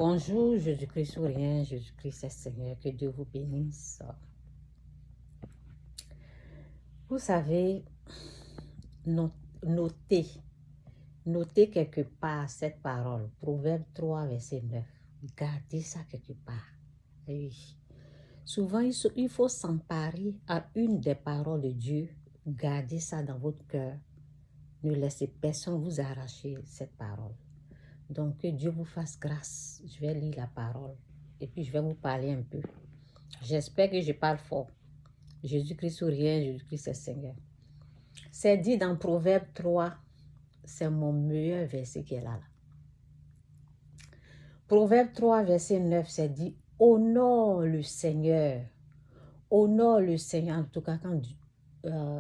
Bonjour, Jésus-Christ sourient, Jésus-Christ est Seigneur, que Dieu vous bénisse. Vous savez, notez quelque part cette parole, Proverbe 3, verset 9. Gardez ça quelque part. Oui. Souvent, il faut s'emparer à une des paroles de Dieu. Gardez ça dans votre cœur. Ne laissez personne vous arracher cette parole. Donc, que Dieu vous fasse grâce. Je vais lire la parole et puis je vais vous parler un peu. J'espère que je parle fort. Jésus-Christ sourient, Jésus-Christ est Seigneur. C'est dit dans Proverbe 3, c'est mon meilleur verset qui est là. Proverbe 3, verset 9, c'est dit, honore le Seigneur. Honore le Seigneur. En tout cas, quand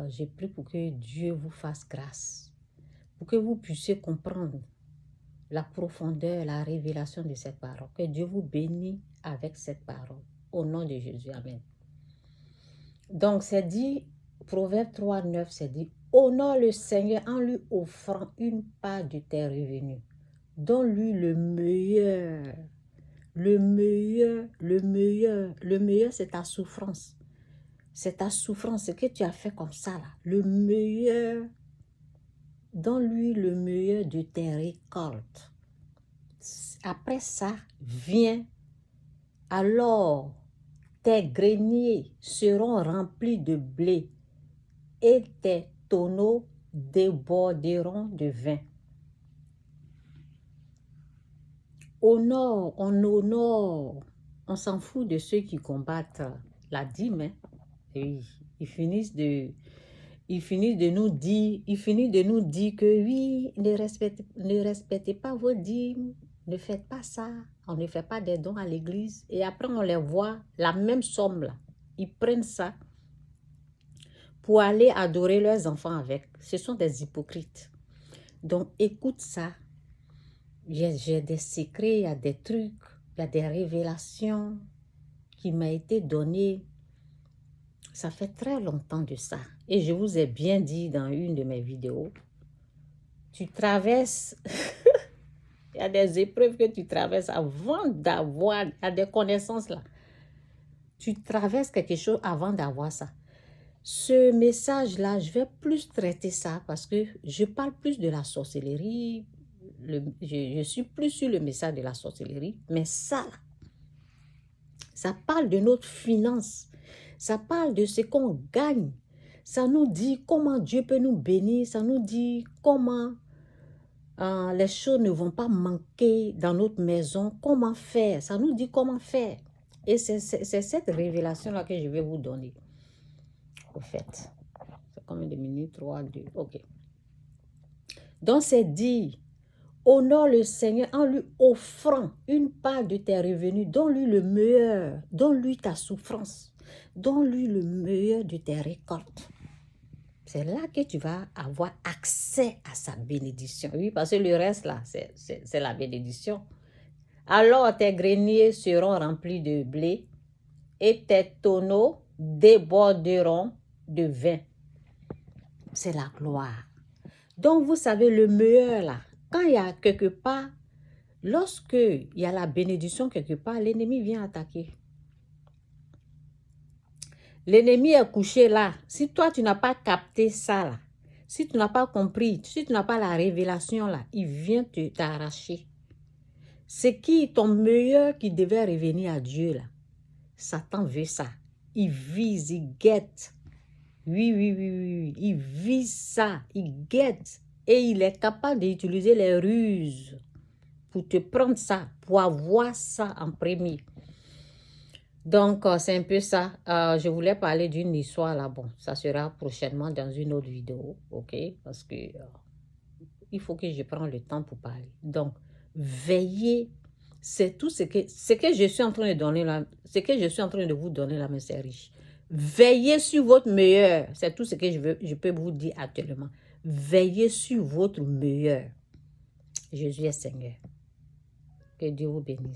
j'ai prié pour que Dieu vous fasse grâce, pour que vous puissiez comprendre la profondeur, la révélation de cette parole. Que Dieu vous bénisse avec cette parole. Au nom de Jésus, amen. Donc, c'est dit, Proverbe 3, 9, c'est dit, honore le Seigneur en lui offrant une part de tes revenus. Donne-lui le meilleur. Le meilleur, le meilleur. Le meilleur, c'est ta souffrance. C'est ta souffrance, ce que tu as fait comme ça, là. Le meilleur. Donne-lui le meilleur de tes récoltes. Après ça, viens. Alors, tes greniers seront remplis de blé et tes tonneaux déborderont de vin. Honore, on honore. On s'en fout de ceux qui combattent la dîme. Hein? Oui, ils finissent de nous dire que oui, ne respectez pas vos dîmes, ne faites pas ça, on ne fait pas des dons à l'église. Et après, on les voit, la même somme là, ils prennent ça pour aller adorer leurs enfants avec. Ce sont des hypocrites. Donc, écoute ça. J'ai des secrets, il y a des trucs, il y a des révélations qui m'ont été données. Ça fait très longtemps de ça. Et je vous ai bien dit dans une de mes vidéos, tu traverses, il y a des épreuves que tu traverses avant d'avoir, il y a des connaissances là. Tu traverses quelque chose avant d'avoir ça. Ce message-là, je vais plus traiter ça parce que je parle plus de la sorcellerie. Je suis plus sur le message de la sorcellerie. Mais ça parle de notre finance. Ça parle de ce qu'on gagne. Ça nous dit comment Dieu peut nous bénir. Ça nous dit comment les choses ne vont pas manquer dans notre maison. Comment faire. Ça nous dit comment faire. Et c'est cette révélation-là que je vais vous donner. Au fait. C'est combien de minutes? 3, 2. OK. Donc, c'est dit, honore le Seigneur en lui offrant une part de tes revenus. Donne-lui le meilleur. Donne-lui ta souffrance. Donne-lui le meilleur de tes récoltes. C'est là que tu vas avoir accès à sa bénédiction. Oui, parce que le reste, là, c'est la bénédiction. Alors, tes greniers seront remplis de blé et tes tonneaux déborderont de vin. C'est la gloire. Donc, vous savez, le meilleur, là, quand il y a quelque part, lorsque il y a la bénédiction quelque part, l'ennemi vient attaquer. L'ennemi est couché là. Si toi, tu n'as pas capté ça là, si tu n'as pas compris, si tu n'as pas la révélation là, il vient t'arracher. C'est qui ton meilleur qui devait revenir à Dieu là? Satan veut ça. Il vise, il guette. Oui. Il vise ça, il guette. Et il est capable d'utiliser les ruses pour te prendre ça, pour avoir ça en premier. Donc, c'est un peu ça. Je voulais parler d'une histoire là. Bon, ça sera prochainement dans une autre vidéo, ok? Parce que il faut que je prenne le temps pour parler. Donc, veillez. C'est tout ce que je suis en train de donner là. Ce que je suis en train de vous donner là, mais c'est riche. Veillez sur votre meilleur. C'est tout ce que je peux vous dire actuellement. Veillez sur votre meilleur. Jésus est Seigneur. Que Dieu vous bénisse.